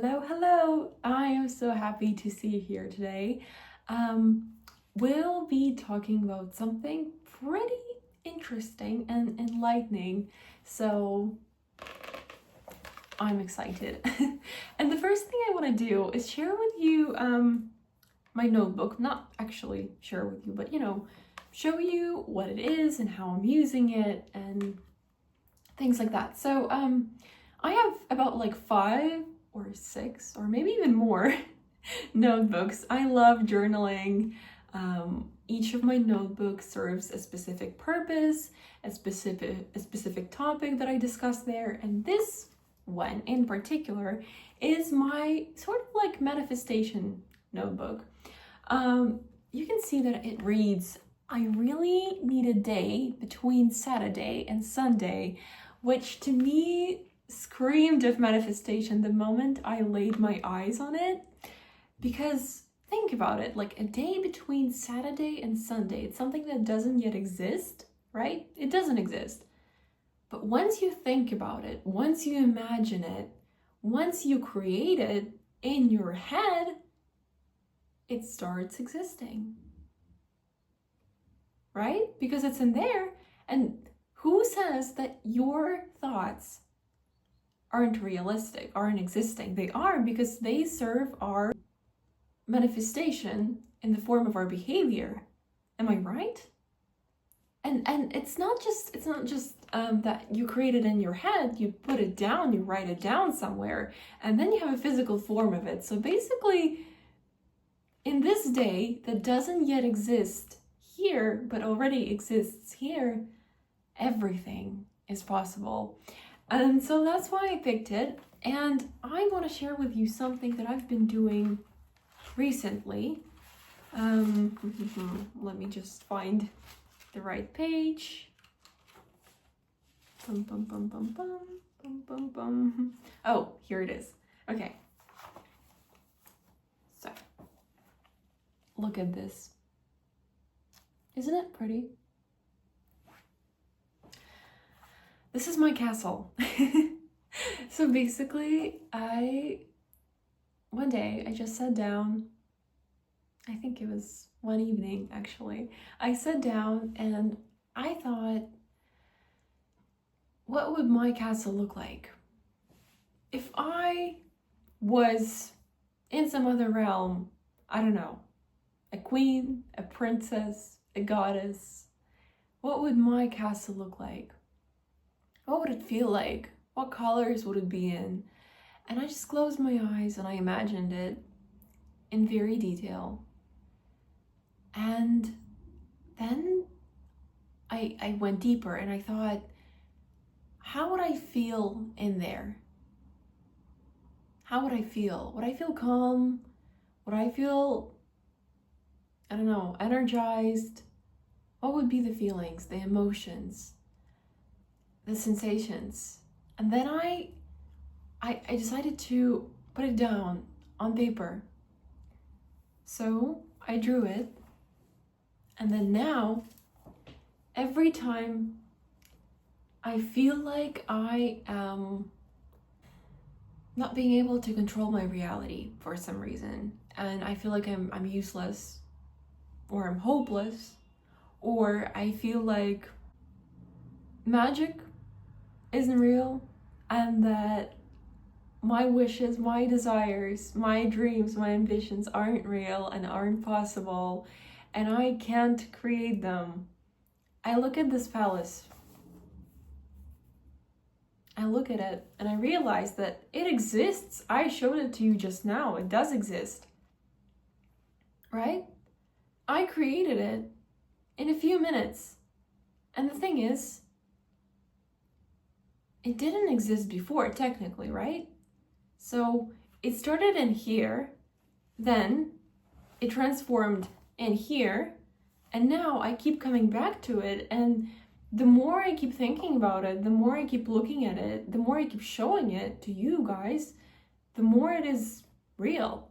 Hello, hello! I am so happy to see you here today. We'll be talking about something pretty interesting and enlightening, so I'm excited. And the first thing I want to do is share with you my notebook. Not actually share with you, but show you what it is and how I'm using it and things like that. So I have about like 5 or 6 or maybe even more notebooks. I love journaling. Each of my notebooks serves a specific purpose, a specific topic that I discuss there, and this one in particular is my sort of like manifestation notebook. You can see that it reads, I really need a day between Saturday and Sunday, which to me screamed of manifestation the moment I laid my eyes on it. Because think about it, like a day between Saturday and Sunday, it's something that doesn't yet exist, right? It doesn't exist. But once you think about it, once you imagine it, once you create it in your head, it starts existing. Right? Because it's in there. And who says that your thoughts aren't realistic, aren't existing? They are, because they serve our manifestation in the form of our behavior. Am I right? And it's not just that you create it in your head, you put it down, you write it down somewhere, and then you have a physical form of it. So basically, in this day that doesn't yet exist here, but already exists here, everything is possible. And so that's why I picked it. And I want to share with you something that I've been doing recently. Let me just find the right page. Oh, here it is. Okay. So, look at this. Isn't it pretty? This is my castle. So basically, one day I just sat down. I think it was one evening, actually. I sat down and I thought, what would my castle look like if I was in some other realm? I don't know, a queen, a princess, a goddess. What would my castle look like? What would it feel like? What colors would it be in? And I just closed my eyes and I imagined it in very detail. And then I went deeper and I thought, how would I feel in there? How would I feel? Would I feel calm? Would I feel, I don't know, energized? What would be the feelings, the emotions, the sensations? And then I decided to put it down on paper. So I drew it. And then now, every time I feel like I am not being able to control my reality for some reason, and I feel like I'm useless, or I'm hopeless, or I feel like magic isn't real, and that my wishes, my desires, my dreams, my ambitions aren't real and aren't possible, and I can't create them. I look at this palace. I look at it and I realize that it exists. I showed it to you just now. It does exist. Right? I created it in a few minutes. And the thing is, it didn't exist before, technically, right? So it started in here, then it transformed in here, and now I keep coming back to it, and the more I keep thinking about it, the more I keep looking at it, the more I keep showing it to you guys, the more it is real.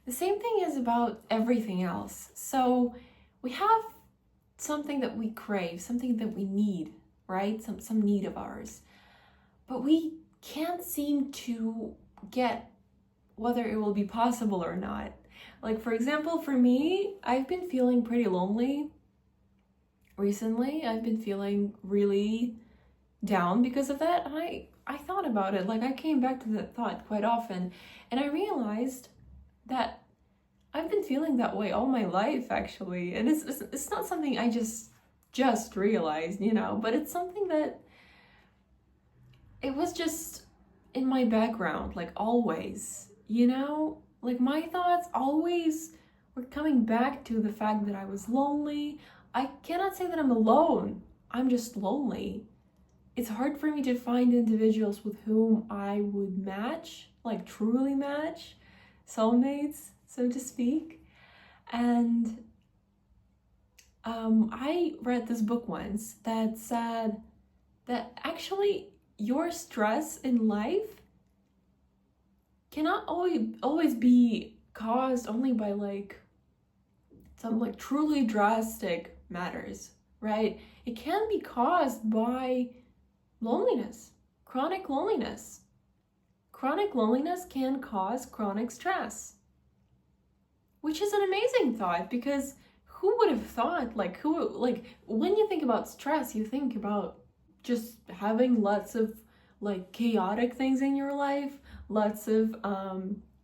The same thing is about everything else. So we have something that we crave, something that we need, right? Some need of ours. But we can't seem to get whether it will be possible or not. Like, for example, for me, I've been feeling pretty lonely recently. I've been feeling really down because of that. And I thought about it. Like, I came back to that thought quite often, and I realized that I've been feeling that way all my life, actually. And it's not something I just realized, you know, but it's something that it was just in my background, like always, you know? Like, my thoughts always were coming back to the fact that I was lonely. I cannot say that I'm alone. I'm just lonely. It's hard for me to find individuals with whom I would match, like truly match, soulmates, so to speak. And I read this book once that said that actually your stress in life cannot always be caused only by like some like truly drastic matters, right? It can be caused by loneliness, chronic loneliness. Chronic loneliness can cause chronic stress, which is an amazing thought, because who would have thought, like when you think about stress, you think about just having lots of like chaotic things in your life, lots of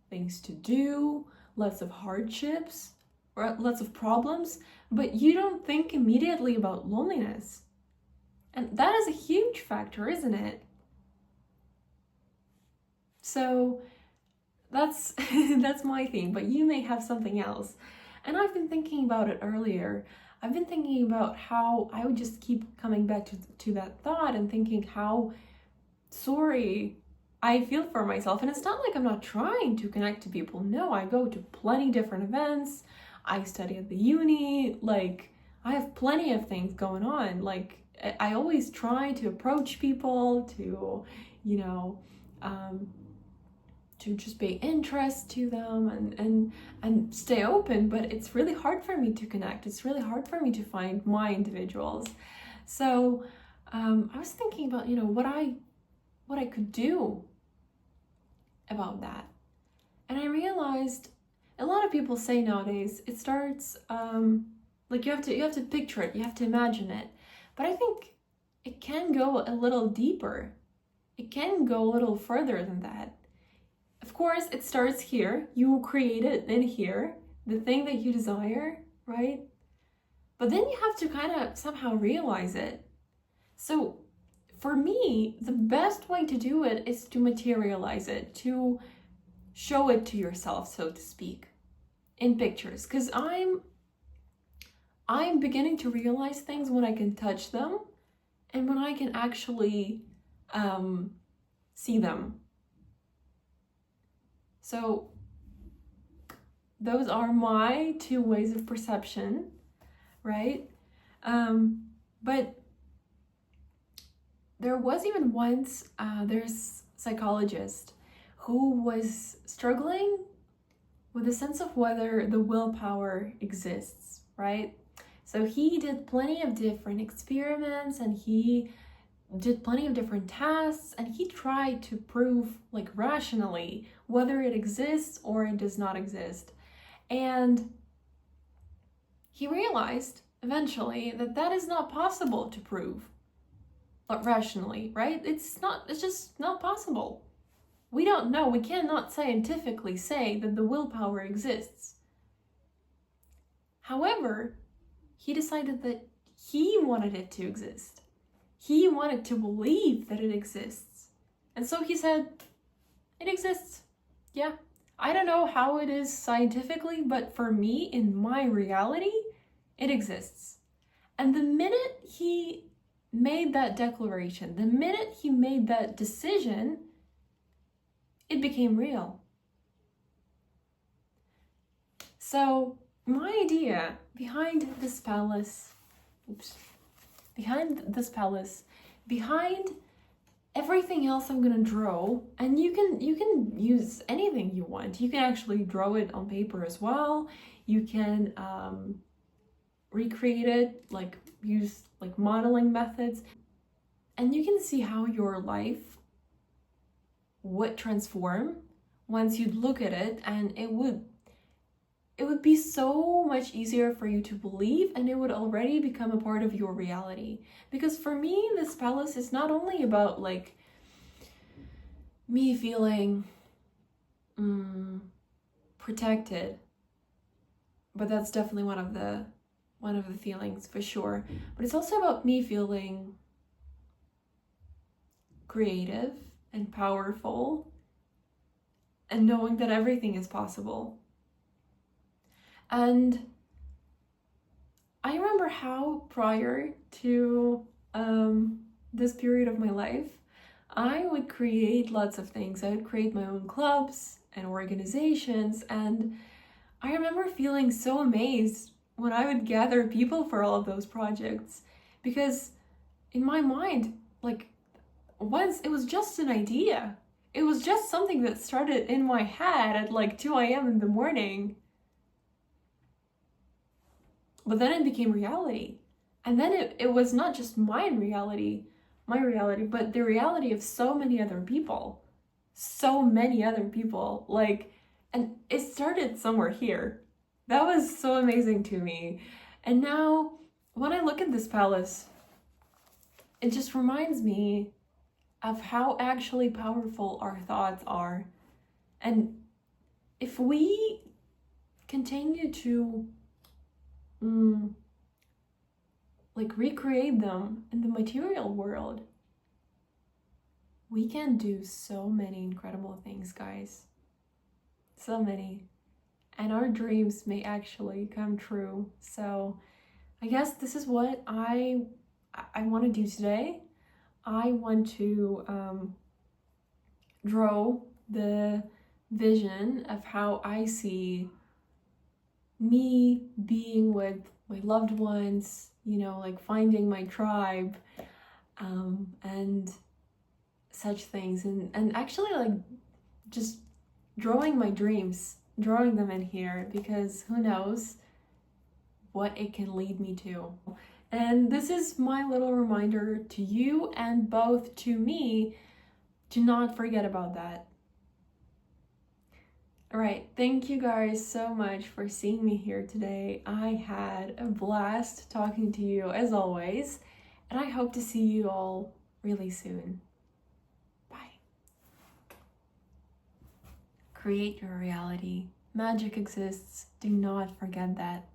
things to do, lots of hardships, or lots of problems, but you don't think immediately about loneliness. And that is a huge factor, isn't it? So that's that's my thing, but you may have something else. And I've been thinking about it earlier. I've been thinking about how I would just keep coming back to that thought and thinking how sorry I feel for myself. And it's not like I'm not trying to connect to people. No, I go to plenty different events. I study at the uni. Like, I have plenty of things going on. Like, I always try to approach people, to, you know, to just pay interest to them and stay open. But it's really hard for me to connect. It's really hard for me to find my individuals. So I was thinking about, you know, what I could do about that. And I realized a lot of people say nowadays it starts like you have to picture it, you have to imagine it. But I think it can go a little deeper. It can go a little further than that. Of course, it starts here. You create it in here, the thing that you desire, right? But then you have to kind of somehow realize it. So for me, the best way to do it is to materialize it, to show it to yourself, so to speak, in pictures. Because I'm beginning to realize things when I can touch them and when I can actually see them. So those are my two ways of perception, right? But there was even once, there's a psychologist who was struggling with a sense of whether the willpower exists, right? So he did plenty of different experiments and he did plenty of different tests, and he tried to prove, like, rationally whether it exists or it does not exist. And he realized eventually that that is not possible to prove rationally, right? It's just not possible. We don't know. We cannot scientifically say that the willpower exists. However, he decided that he wanted it to exist. He wanted to believe that it exists. And so he said, it exists. Yeah. I don't know how it is scientifically, but for me, in my reality, it exists. And the minute he made that declaration, the minute he made that decision, it became real. So my idea behind this palace, behind everything else I'm gonna draw, and you can use anything you want. You can actually draw it on paper as well. You can recreate it, like use like modeling methods, and you can see how your life would transform once you'd look at it, and it would be so much easier for you to believe, and it would already become a part of your reality. Because for me, this palace is not only about like me feeling protected, but that's definitely one of the feelings for sure, but it's also about me feeling creative and powerful and knowing that everything is possible. And I remember how prior to this period of my life, I would create lots of things. I would create my own clubs and organizations, and I remember feeling so amazed when I would gather people for all of those projects, because in my mind, like, once it was just an idea. It was just something that started in my head at like 2 a.m. in the morning. But then it became reality. And then it was not just my reality, but the reality of so many other people. So many other people. Like, and it started somewhere here. That was so amazing to me. And now, when I look at this palace, it just reminds me of how actually powerful our thoughts are. And if we continue to like recreate them in the material world, we can do so many incredible things, guys. So many. And our dreams may actually come true. So I guess this is what I want to do today. I want to draw the vision of how I see me being with my loved ones, you know, like finding my tribe, and such things, and actually like just drawing my dreams, drawing them in here, because who knows what it can lead me to. And this is my little reminder to you, and both to me, to not forget about that. All right, thank you guys so much for seeing me here today. I had a blast talking to you as always, and I hope to see you all really soon. Bye. Create your reality. Magic exists. Do not forget that.